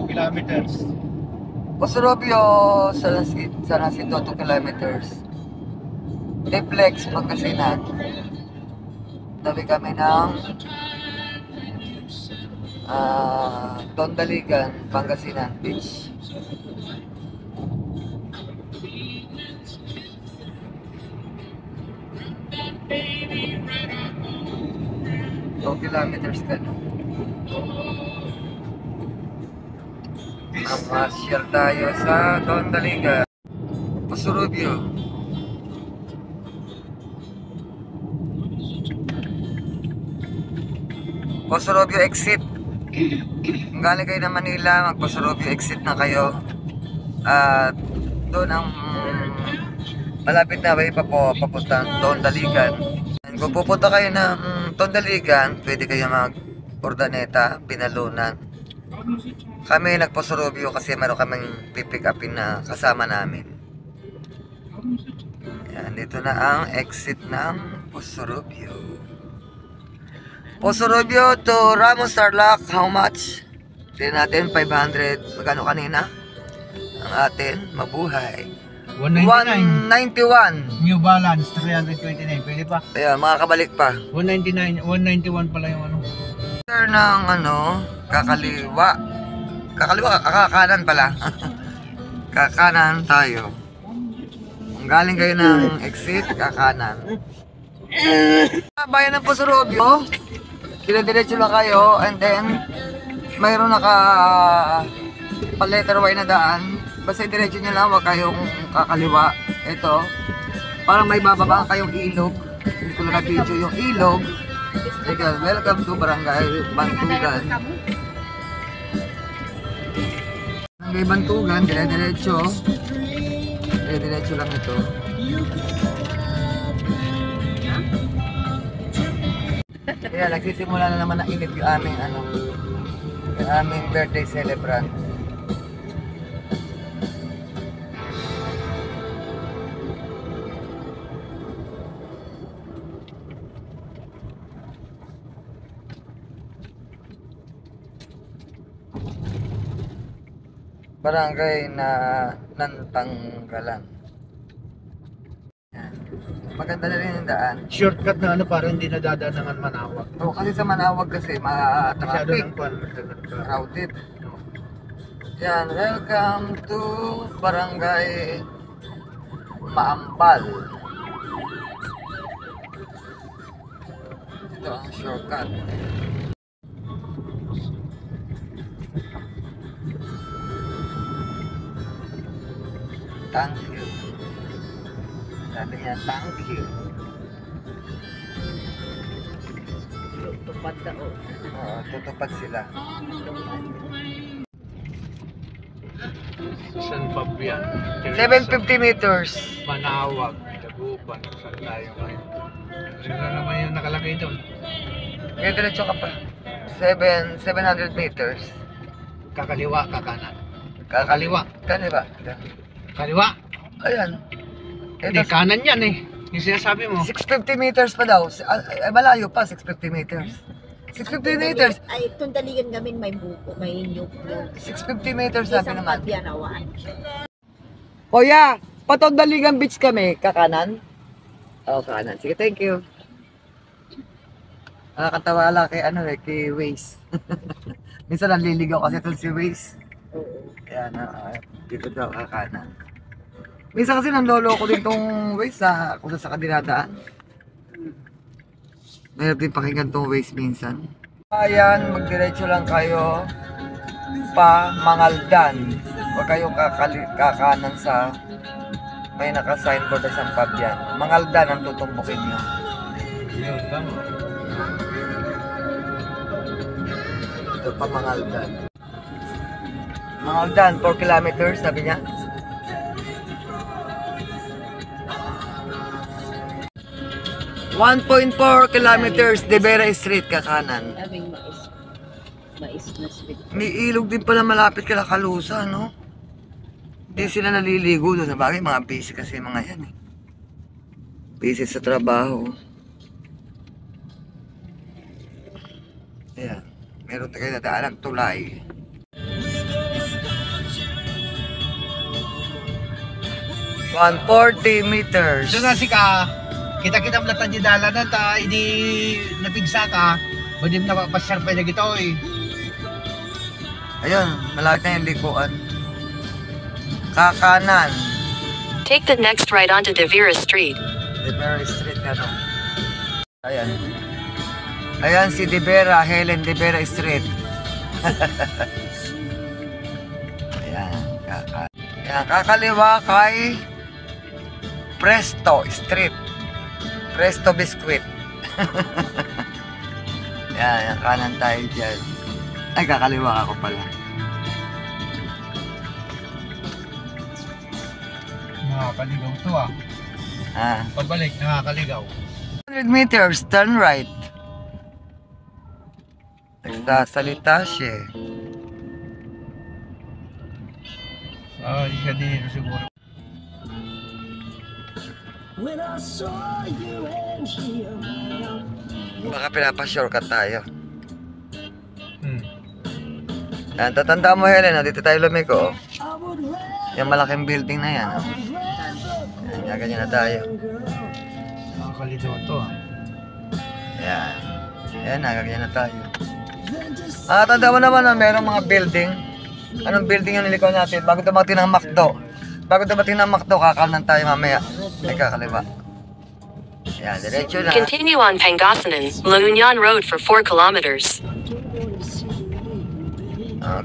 kilometers. Pasurobio, San Jacinto 2 kilometers. Deflex, Pangasinan. Tabi kami ng Tondaligan, Pangasinan Beach. Kilometers ka na. Mamasyal tayo sa Tondaligan. Pasurubio. Pasurubio exit. Kung galing kayo ng Manila, mag-Pasurubio exit na kayo. At doon ang malapit na way papuntang Tondaligan. Kung pupunta kayo ng Tondaligan, pwede kayo mag-Urdaneta, Pinalunan. Kami nagpasurubyo kasi meron kaming pipick upin na kasama namin. Yan, dito na ang exit ng Pasurubyo. Pasurubyo to Ramos Tarlac, how much? Tignan natin, 500. Magkano kanina? Ang atin, mabuhay. 191. New Balance 329. Pwede pa? Ayan, mga kabalik pa. 199, 191 pala yung ano. After ng kakaliwa. Kakanan pala. Kakanan tayo. Kung galing kayo ng exit, kakanan. Bayan ng Pasurubio. Dire-diretso lang kayo and then mayroon pa-letter Y na daan. Basta diretso nyo lang, huwag kayong kakaliwa. Ito. Parang may bababa kayong ilog. Hindi ko lang na-video yung ilog. Ika, welcome to Barangay Bantugan. Barangay Bantugan, dire-diretso. Dire-diretso lang ito. Kaya nagsisimula na naman ang init yung aming birthday celebrant. Barangay na Nantanggalan. Yan. Maganda na rin yung daan. Shortcut na ano para hindi nadadaan ng Manawag. Oo, kasi sa Manawag kasi Masyado traffic, ng crowded. Yan, welcome to Barangay Maambal. Ito ang shortcut. Thank you. Sabi niya, thank you. Tutupad daw. Oo, tutupad sila. San Fabian. 750 meters. Manawag. Dagupan. Saan tayo ngayon? Sino na naman yung nakalagay doon? Kaya diretso ka pa. 700 meters. Kakaliwa, kakanan. Kakaliwa. Kaliwa. Kaliwa. Ayan. Hindi, kanan yan eh. Yung sinasabi mo. 650 meters pa daw. Ay, malayo pa, 650 meters. 650 meters. Ay, Tondaligan kami may buko, may nyug. 650 meters sabi Isang naman. pabyanawan. Kuya, Patondaligan Beach kami. Kakanan? Oo, kanan. Sige, thank you. Nakakatawa lang kay kay Waze. Minsan nanliligaw kasi ito si Waze. Kaya dito daw kakanan. Minsan kasi nanloloko din tong Waze kung saan ka dinadaan. Mayroon din pakinggan tong Waze minsan. Ayan, magdiretso lang kayo pa Mangaldan. Huwag kayong kakanan sa may naka-signboard na San Fabian. Mangaldan ang tutumbukin nyo. Yun, tama. Ito pa Mangaldan. Mangaldan, 4 kilometers, sabi niya. .4 kilometers, De Vera Street, kakanan. Daming mais na sweet. May ilog din pala malapit kala Kalusa, no? Hindi sila naliligo doon. Sabagay, mga busy kasi mga yan eh. Busy sa trabaho. Ayan. Meron tayo nadaanan tulay. 140 meters. So na si ka, kita-kita melatan di dalanan ta, hindi napigsa ka, hindi mo napapasyar pa na gito eh. Ayun, malaki na yung likuan. Kakanan. Take the next right onto De Vera Street. De Vera Street ka no. Ayan. Ayan si De Vera, Helen De Vera Street. Ayan, kakaliwa kay Presto Street. Presto Biscuit. Yan, kanan tayo dyan. Ay, kakaliwa ako pala. Nakakaligaw to ah. Ah. Pabalik, nakakaligaw. 100 meters, turn right. Nagsasalita siya. Siya dito siguro. Baka pinapa-shortcut tayo. Yan, tatandaan mo Helen, dito tayo lumiko. Yung malaking building na yan. Yan, ganyan na tayo. Nakakaligaw to ah. Yan. Yan, ganyan na tayo. Tanda mo naman na merong mga building. Anong building yung nilikaw natin? Bago dumating ng McDo. Bago dumating ng McDo, kakanan tayo mamaya. Ay, kakaliwa. Yan, diretso na. Continue on Pangasinan, La Union Road for 4 kilometers.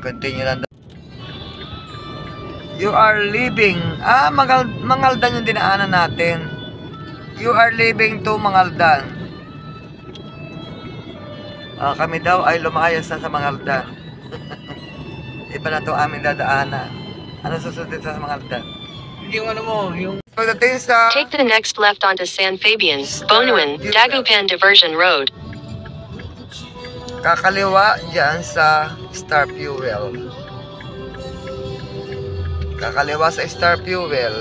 Continue lang. You are leaving. Mangaldan yung dinaanan natin. You are leaving to Mangaldan. Kami daw ay lumayas na sa Mangaldan. Iba na ito aming dadaanan. Ano susunod sa Mangaldan? Yung ano mo, yung... Pagdating sa... Take the next left onto San Fabian, Bonuan, Dagupan Diversion Road. Kakaliwa dyan sa Star Fuel. Kakaliwa sa Star Fuel.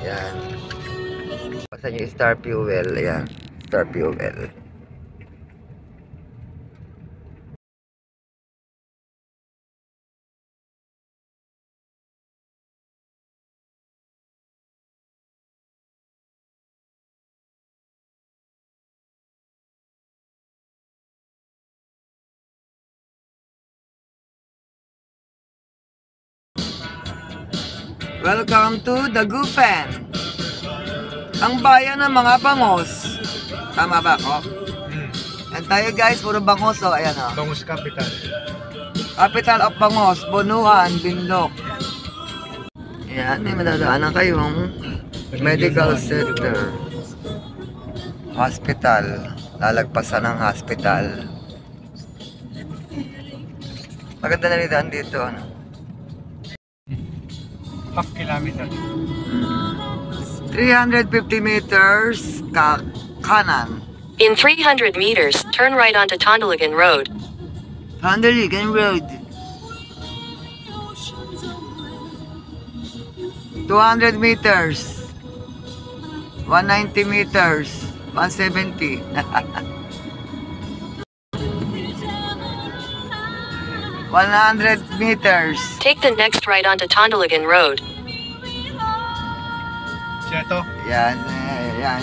Yan. Pasan yung Star Fuel. Yan. Star Fuel. Welcome to Dagupan. Ang bayan ng mga bangos. Tama ba ako? And tayo guys, puro bangos oh. Ayan oh. Bangus Capital. Capital of Bangos, Bunuan, Bindok. Ayan, may madadaanan kayong medical center. Hospital. Lalagpasan ng hospital. Maganda na rin dito. Ano? Half kilometer. 350 meters kanan. In 300 meters, turn right onto Tondiligan Road. Tondiligan Road. 200 meters. 190 meters. 170. 100 meters. Take the next right onto Tondiligan Road. Siya to? Yan. Yeah.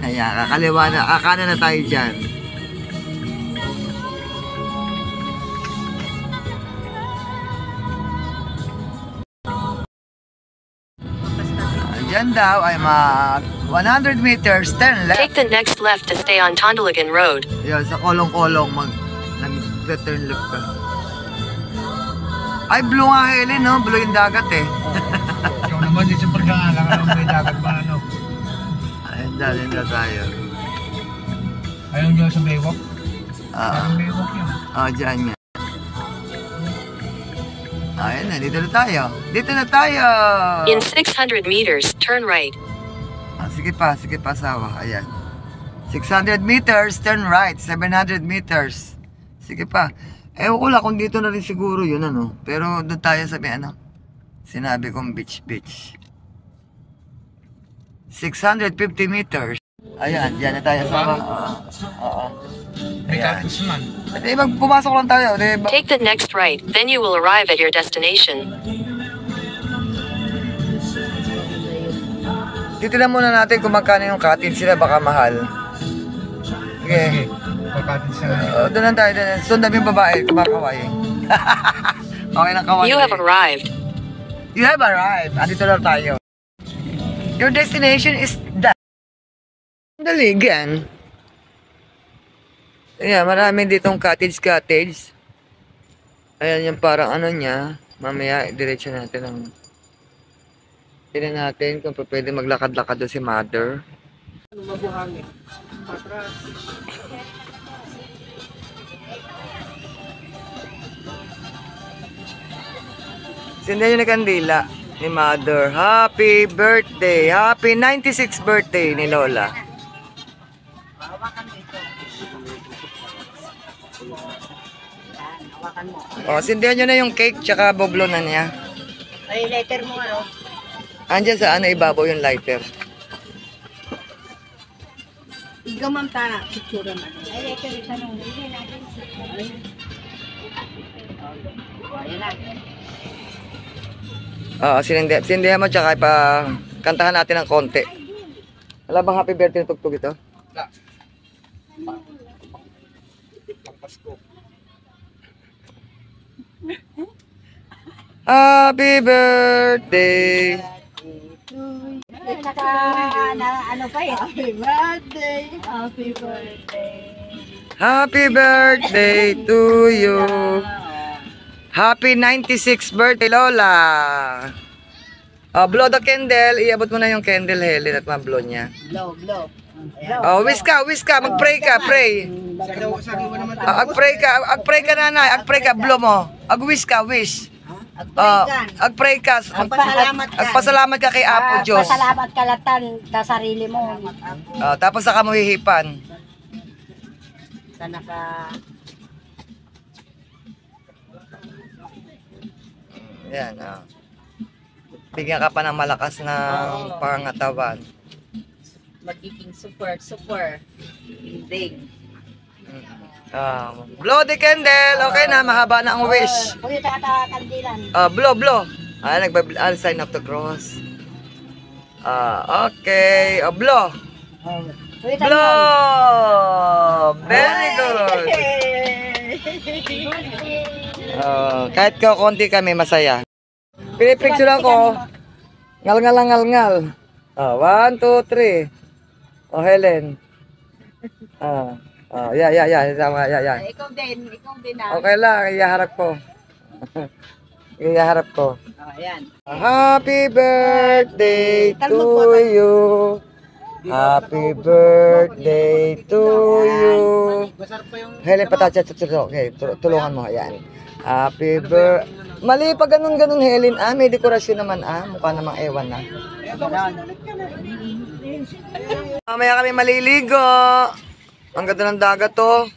Ayan, kakaliwa na. Kanan na tayo dyan. Dyan daw ay 100 meters, turn left. Take the next left to stay on Tondiligan Road. Yan, sa kolong-kolong nag-turn left ka. Ay, blue nga Helen, no? Blue yung dagat eh. Ikaw naman din sa pagkakalang ano, may dagat ba ano? Ayun, dali na tayo. Ayaw nyo sa Baywalk? Ah, Parang Baywalk yun. dyan nga. Ayun na, dito na tayo. Dito na tayo! In 600 meters, turn right. Sige pa, asawa. Ayan. 600 meters, turn right. 700 meters. Sige pa. Ewan ko lang kung dito na rin siguro yun, ano. Pero doon tayo sabi, ano. Sinabi kong beach. 650 meters. Ayan, dyan na tayo asawa. Oo. May Ayan. cottage man. Di ba, pumasok lang tayo. Di ba? Take the next right, then you will arrive at your destination. Titignan muna natin kung magkano yung cottage sila, baka mahal. Sige. May cottage na. Doon lang tayo. Sundan mo yung babae, kumakaway. Okay na kaway. You have arrived. You have arrived. Andito na tayo. Your destination is that. Daligan. Ayan, marami ditong cottage. Ayan yung parang ano niya. Mamaya, diretso natin ang... Tignan natin kung pwede maglakad-lakad doon si mother. Sindihan yung kandila ni mother. Happy birthday! Happy 96th birthday ni Lola. Hawakan mo. O, sindihan nyo na yung cake tsaka boblo na niya. Ay, letter mo ano? Andyan sa ano ibabaw yung lighter. Ikaw ma'am ta, picture mo. Ay, letter ito nung. Ayan na. Oo, sindihan mo tsaka pa kantahan natin ng konti. Wala bang happy birthday na tugtog ito? Wala. Pampasko. Happy birthday! Saka, ano pa eh? Happy birthday! Happy birthday! Happy birthday to you! Happy 96th birthday, Lola! Blow the candle. Iabot mo na yung candle, Helen, at ma-blow niya. Blow. Wish ka. Mag-pray ka, pray. Sabi mo naman Ag-pray ka, nanay. Ag-pray ka, blow mo. Ag-wish ka, wish. Ag-pray ka. Agpasalamat ka kay Apo Diyos. Pasalamat ka latan sa sarili mo. Tapos saka mo hihipan. Sana ka... Yan, bigyan ka pa ng malakas ng pangatawan. Magiging super ending. Blow the candle. Okay na, mahaba na ang wish. Pwede ka kandilan. Blow. Sign of the cross. Okay. Blow. Blow. Very good. Kahit konti kami masaya. Pinipicture ako. Ngal. 1, 2, 3. Helen. Tama, yeah. Ikaw din na. Okay lang, iyaharap ko. Ayan. Happy birthday to you. Happy birthday to you. Helen, patachat. Okay, tulungan mo. Ayan. Happy birthday. Mali pa ganun, Helen. May dekorasyon naman. Mukha namang ewan na. Mamaya kami maliligo. Ang ganda ng dagat to.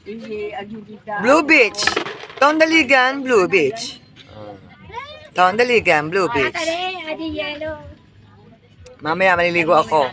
Blue Beach. Tondaligan, Blue Beach. Tondaligan, Blue Beach. Mamaya maliligo ako.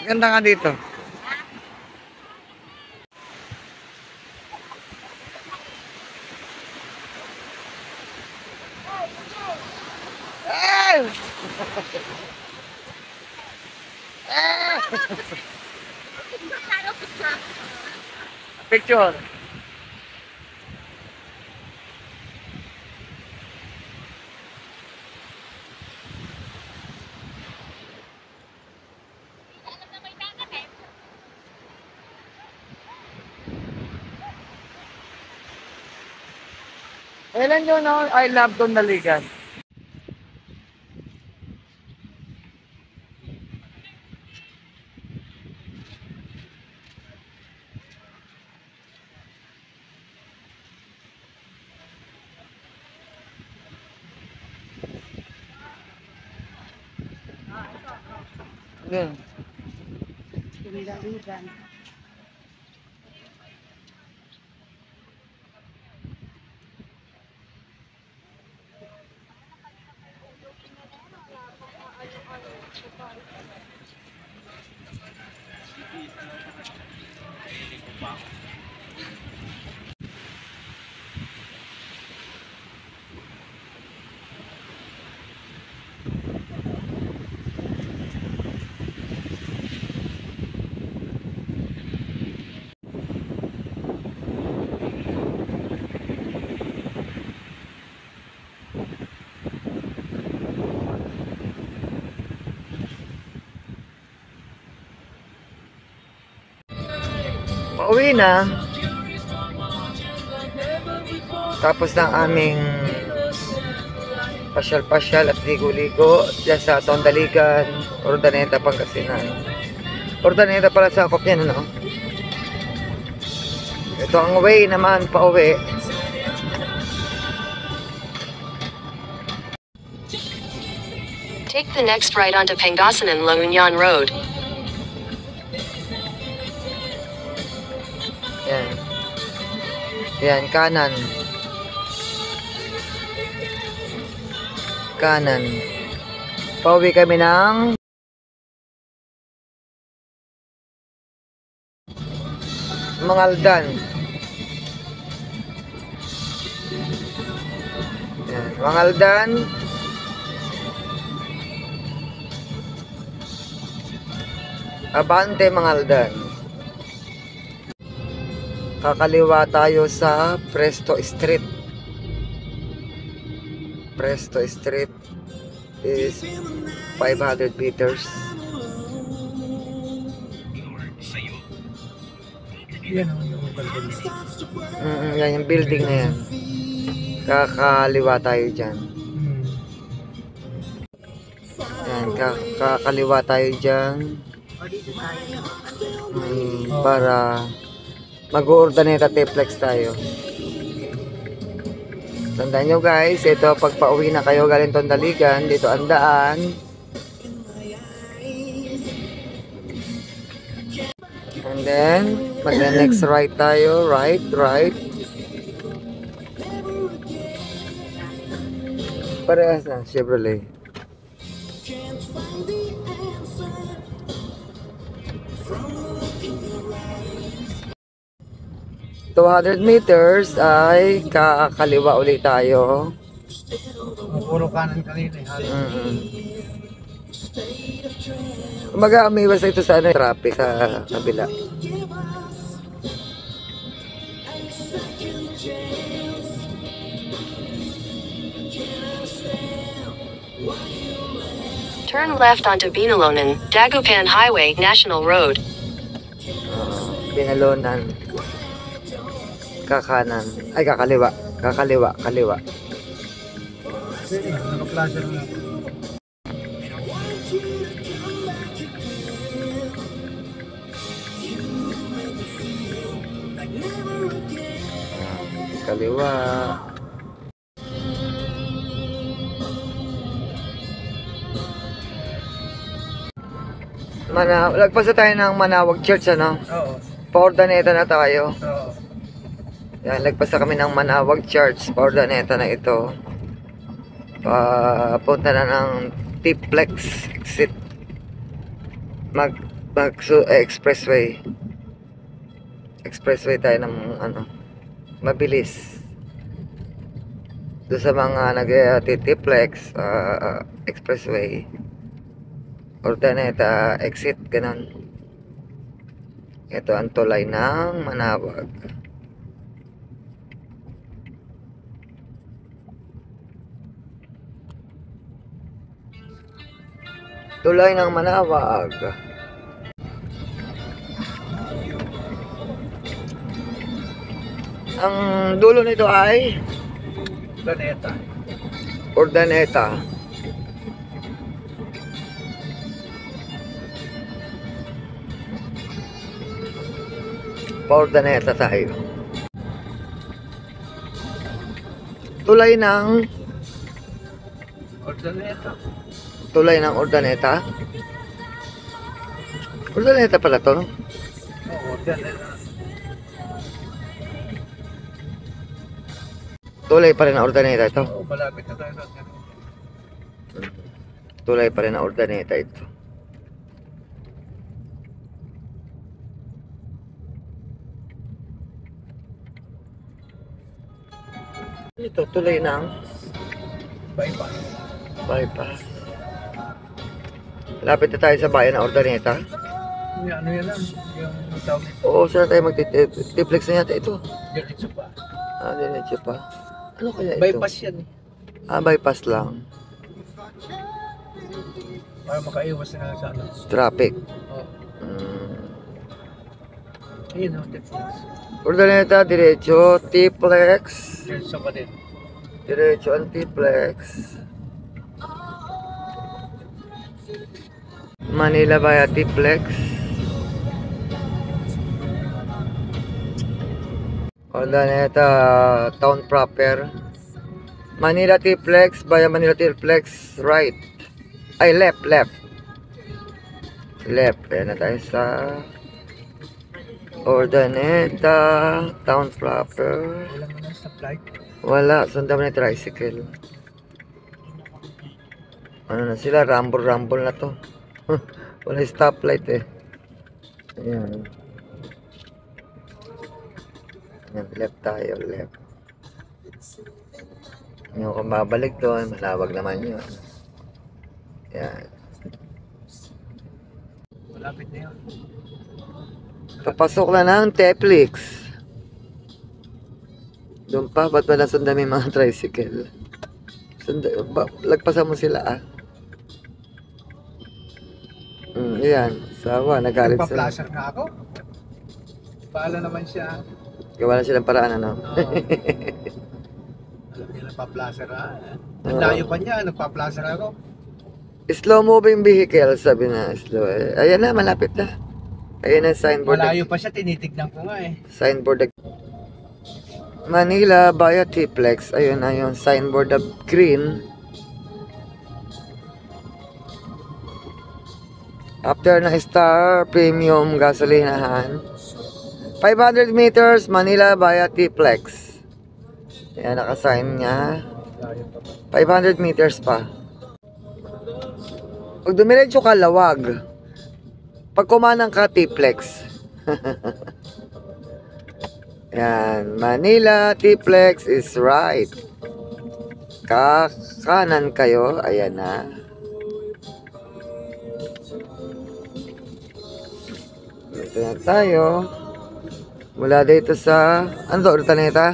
Ganda nga dito. Ay! Picture. Kailan yun, no? I love Dondaligan. Yun. Pauwi na. Tapos ng aming pasyal-pasyal at ligo-ligo dyan sa Dondaligan, Urdaneta, Pangasinan. Urdaneta pala sakop yan, ano? Ito ang way naman pauwi. Take the next right onto Pangasinan La Union Road. Yan. Yan, kanan. Kanan. Pauwi kami ng Mangaldan. Yan, Mangaldan. Abante, Mangaldan. Kakaliwa tayo sa Presto Street. Presto Street is 500 meters. Yan ang yung building. Yan yung building na yan. Kakaliwa tayo dyan. Yan, kakaliwa tayo dyan. Para mag-Urdaneta T-Flex tayo. Tandaan nyo guys, ito pag pauwi na kayo galing Dondaligan, dito ang daan. And then, mag-next right tayo. Right. Parehas na, Chevrolet. $200 meters ay kakaliwa ulit tayo. Puro kanan kanina. Kumbaga, umiwas ito sa traffic sa kabila. Turn left onto Binalonan, Dagupan Highway, National Road. Binalonan. Kakanan. Ay, kakaliwa. Kaliwa. Naka-plaza na. Kaliwa. Lagpas na tayo ng Manawag Church, ano? Oo. Pa-Urdaneta na tayo. Oo. Yan, lagpas na kami ng Manawag Church. Pa-Urdaneta na ito. Papunta na ng T-Flex exit. Expressway. Expressway tayo ng ano, mabilis. Doon sa mga nag-titiplex, expressway, Urdaneta, exit, ganun. Ito ang tulay ng Manawag. Tulay ng Manawag. Ang dulo nito ay Planeta. Urdaneta. Pa-Urdaneta tayo. Tulay ng Ordoneta. Tulay ng Urdaneta. Urdaneta pala to, no? Oo, Ordoneta. Tulay pa rin ng Urdaneta ito. Oo, malapit na tayo sa Ordoneta. Tulay pa rin ng Urdaneta ito. Ito, tulay ng Bypass. bypass. Lapit na tayo sa bayan ng Urdaneta. Ano yan lang? Yung tawag nito. Oo, saan tayo magtitiplex na yata ito? Diretso pa. Diretso pa. Ano kaya ito? Bypass yan eh. Bypass lang. Para makaiwas na sa ano. Traffic. Oo. Mm. Ayun o, Netflix. Urdaneta, diretso, T-Plex. Diretso pa din. Diretso ang T-Plex. Manila via T-Plex. Urdaneta, town proper. Manila T-Plex via Manila T-Plex, right. Ay, left. Left. Ayan na tayo sa Urdaneta, town proper. Walang ano sa flight. Wala, sundan mo na yung tricycle. Ano na sila, rumble na to. Wala yung stoplight eh. Ayan. Ayan, left tayo, left. Ngayon kung babalik doon, malawag naman yun. Ayan. Malapit na yun. Papasok na ng Teplix. Doon pa, ba't ba nasundan may mga tricycle? Lagpasan mo sila ah. Ayan, sawa, nagalit sila. Nagpa-flasher na ako. Paala naman siya. Gawa na silang paraan ano. Alam niya nagpa-flasher na. Ang layo pa niya, nagpa-flasher ako. Slow moving vehicle, sabi na slow. Ayan na, malapit na. Ayan na signboard. Malayo pa siya, tinitignan ko nga eh. Signboard. Manila via T-Plex. Ayun na yung signboard of green. After na Star Premium gasolinahan. 500 meters, Manila via T-Plex. Ayan, nakasign niya. 500 meters pa. Pag dumiretso ka, lawag. Pag kumanang ka, T-Plex. Yan, Manila T-Plex is right. Kakanan kayo, ayan na. Dito na tayo. Mula dito sa, ano to, Urdaneta?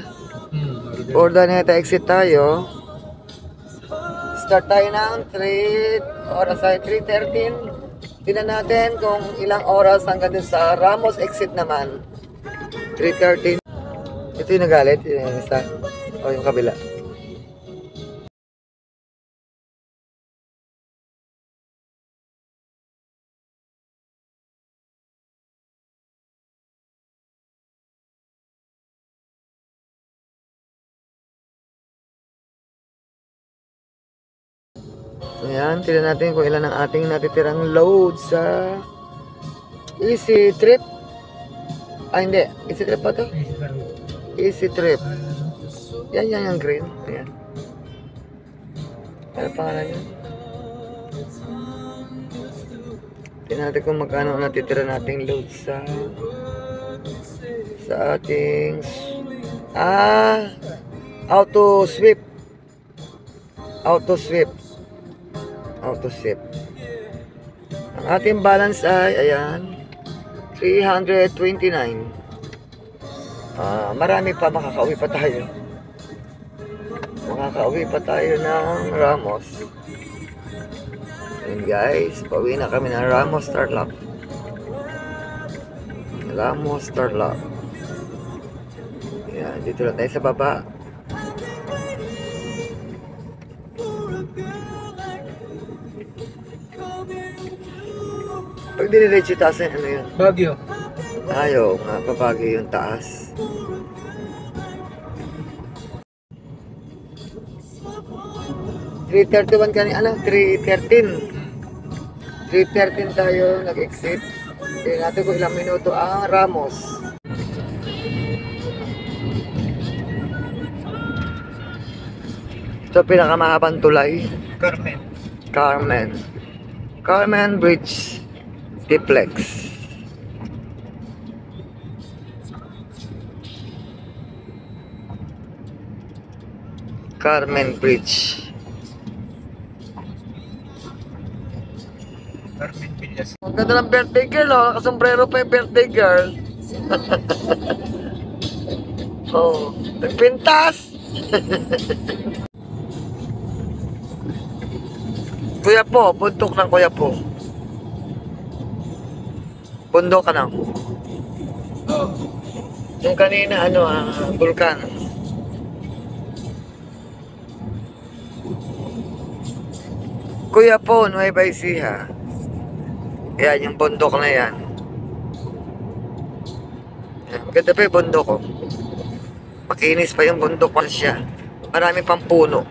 Urdaneta, exit tayo. Start tayo ng 3, oras ay 3:13. Tingnan natin kung ilang oras hanggang dun sa Ramos exit naman. 3:13. Ito yung nagalit, yung isa. O yung kabila. Ayan, tignan natin kung ilan ang ating natitirang load sa Easy Trip. Hindi. Easy Trip pa to? Easy Trip. Yan yung green. Ayan. Ano pangalan yun? Tingnan natin kung magkano natitira nating load sa ating auto sweep. Ang ating balance ay ayan 329. Marami pa, makakauwi pa tayo ng Ramos. And guys, pauwi na kami ng Ramos Tarlac. Yan, dito lang tayo sa baba. Pag diniretso taas na ano yun? Baguio. Ayaw nga, papagay yung taas. $3.31 kanina, 3.13 tayo nag-exit. Tingnan natin kung ilang minuto ang Ramos. Ito pinakamahabang tulay. Carmen Bridge Diplex. Carmen Bridge. Ang ganda ng birthday girl, oh. Nakasombrero pa yung birthday girl. Oh, nagpintas. Kuya po, bundok ng kuya po. Bundok ka na. Yung kanina, bulkan. Kuya po, Nueva Ecija. Yan, yung bundok na yan. Ganda pa yung bundok ko. Makinis pa yung bundok pa siya. Marami pang puno.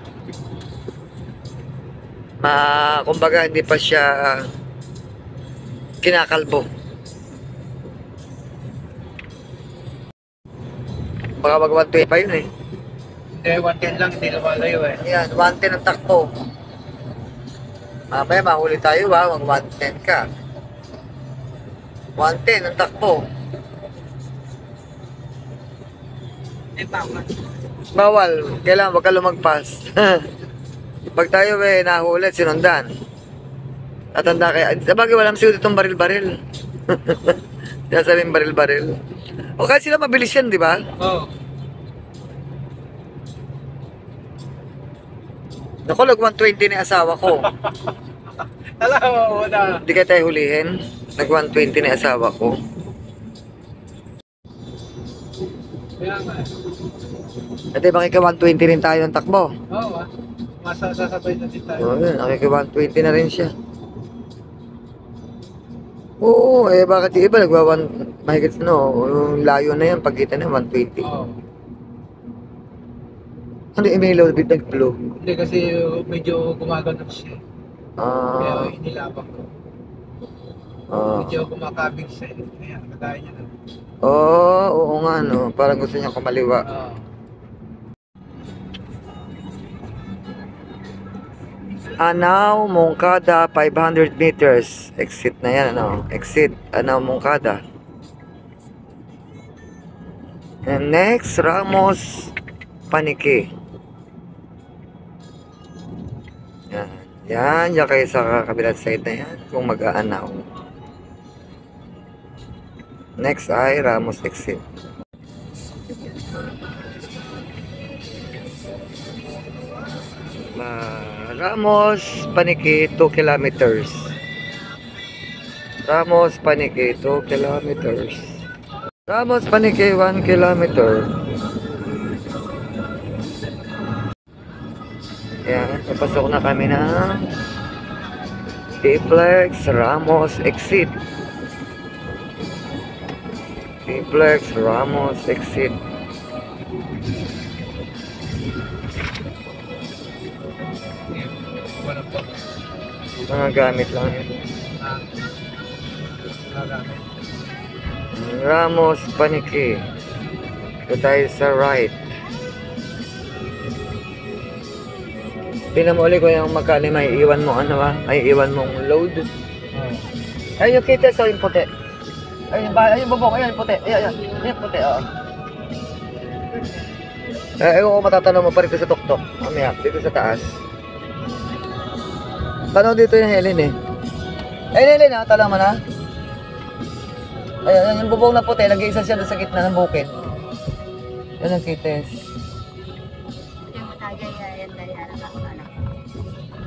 Kumbaga hindi pa siya kinakalbo. Baka mag-120 pa yun eh. Hindi, 110 lang, hindi lumalayo eh. Yan, 110 ang takbo. Mamaya mahuli tayo ba? Mag-110 ka. 110 ang takbo. Bawal. Kailangan wag ka lumagpas. Pag tayo nahuli, sinundan. Tatanda kaya. Sabagay walang siyo ditong baril-baril. Kaya sabihin baril-baril. O kahit sila mabilis yan, di ba? Oo. Naku, nag-120 na yung asawa ko. Alam mo na. Hindi ka tayo hulihin. Nag-120 na yung asawa ko. Kaya nga. Ate, bakit ka 120 rin tayo ng takbo? Oo masasabay na din tayo. Oo, yun. Nakika 120 na rin siya. Oo, bakit yung iba mahigit yung layo na yan, pagkita na 120. Oo. Ano yung may low bit nag-blow? Hindi kasi medyo gumagano siya. Kaya inilabang ko. Medyo kumakabig siya. Kaya kagaya niya na. Oo nga parang gusto niya kumaliwa. Anaw, Moncada, 500 meters. Exit na yan, Exit, Anaw, Moncada. And next, Ramos, Panique. Yan kayo sa kabilang side na yan, kung mag-aanaw. Next ay Ramos exit. Ramos, Panique, 2 kilometers. Ramos, Panique, 2 kilometers. Ramos, Panique, 1 kilometer. Yan, napasok na kami ng Diplex, Ramos, exit. Diplex, Ramos, exit. Mga gamit lang yun. Ramos, Panique. Ito tayo sa right. Tingnan mo ulit kung yung magkali may iwan mo ay iwan mong load. Ay, yung kites, oh, yung puti. Ay, yung bubong, ayun, yung puti. Ayun, yung puti, oo. Ewan ko matatanong mo pa rito sa tuktok. Mamaya, dito sa taas. Tanong dito yung Helen eh. Ay, Helen ah, tanong mo na. Ayun, yung bubong na puti, nag-iisa siya doon sa gitna ng bukid. Yan ang kites.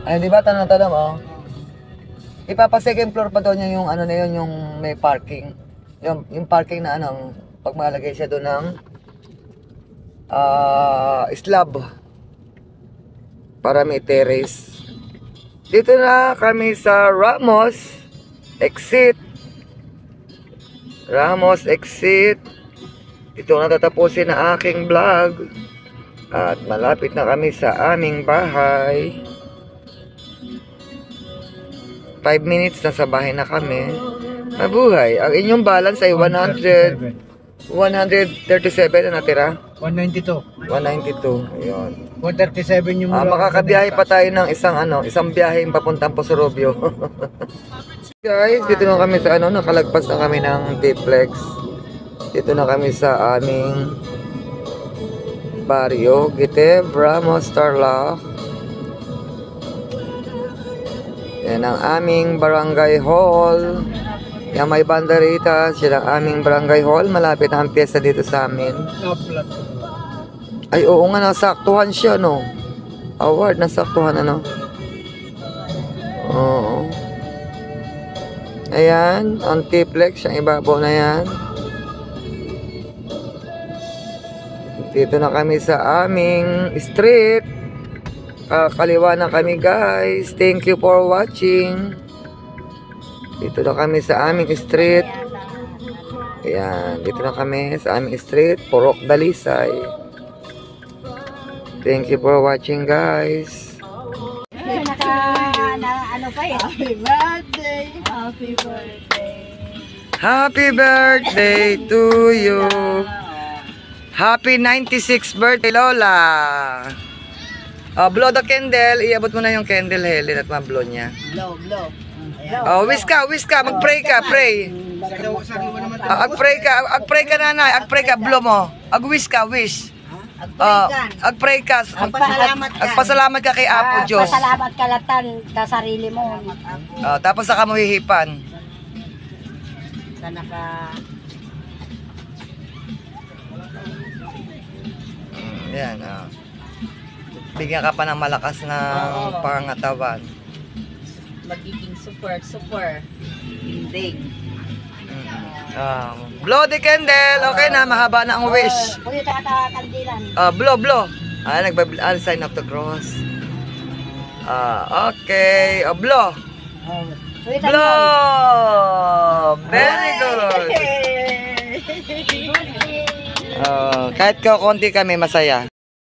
Ay, di ba? Tanong mo. Ipapa-second floor pa doon yung ano na yun, yung may parking. Yung parking na ano, pag malagay siya doon ng slab para may terrace. Dito na kami sa Ramos exit. Ramos exit. Ito na tatapusin na aking vlog. At malapit na kami sa aming bahay. 5 minutes na sa bahay na kami. Mabuhay. Ang inyong balance ay 137 na natira. 192. 192. Ayun. 137 yung Makakabiyahe pa tayo ng isang biyahe papuntang Posorobio. Guys, dito na kami sa nakalagpas na kami ng T-Flex. Dito na kami sa aming barrio, Gitev, Ramos, Tarlac. Yan ang aming barangay hall. Yan may banderitas. Yan ang aming barangay hall. Malapit na ang piyesta dito sa amin. Ay, oo nga, nasaktuhan siya, no? Award, nasaktuhan, ano? Oo. Ayan, ang T-Flex, yung ibabaw na yan. Dito na kami sa aming street. Kaliwa na kami, guys. Thank you for watching. Dito na kami sa aming street. Ayan, dito na kami sa aming street. Purok Dalisay. Thank you for watching, guys. Ano pa eh? Happy birthday! Happy birthday! Happy birthday to you. Happy 96th birthday, Lola. Blow the candle. Iabot mo na yung candle, Helen, at ma-blow niya. Blow. Wish ka. Mag-pray ka, pray. Ag-pray ka, nanay. Ag-pray ka, blow mo. Ag-wish ka, wish. Ag-pray ka. Agpasalamat ka kay Apo Diyos. Pasalamat ka latan sa sarili mo. Tapos saka mo hihipan. Sana ka... Yan, bigyan ka pa ng malakas ng pangangatawan. Magiging super ending. Blow the candle. Okay na, mahaba na ang wish. Kuya tata kandilan. Blow. Sign of the cross. Okay. Blow. Blow. Very good. Kahit konti kami masaya.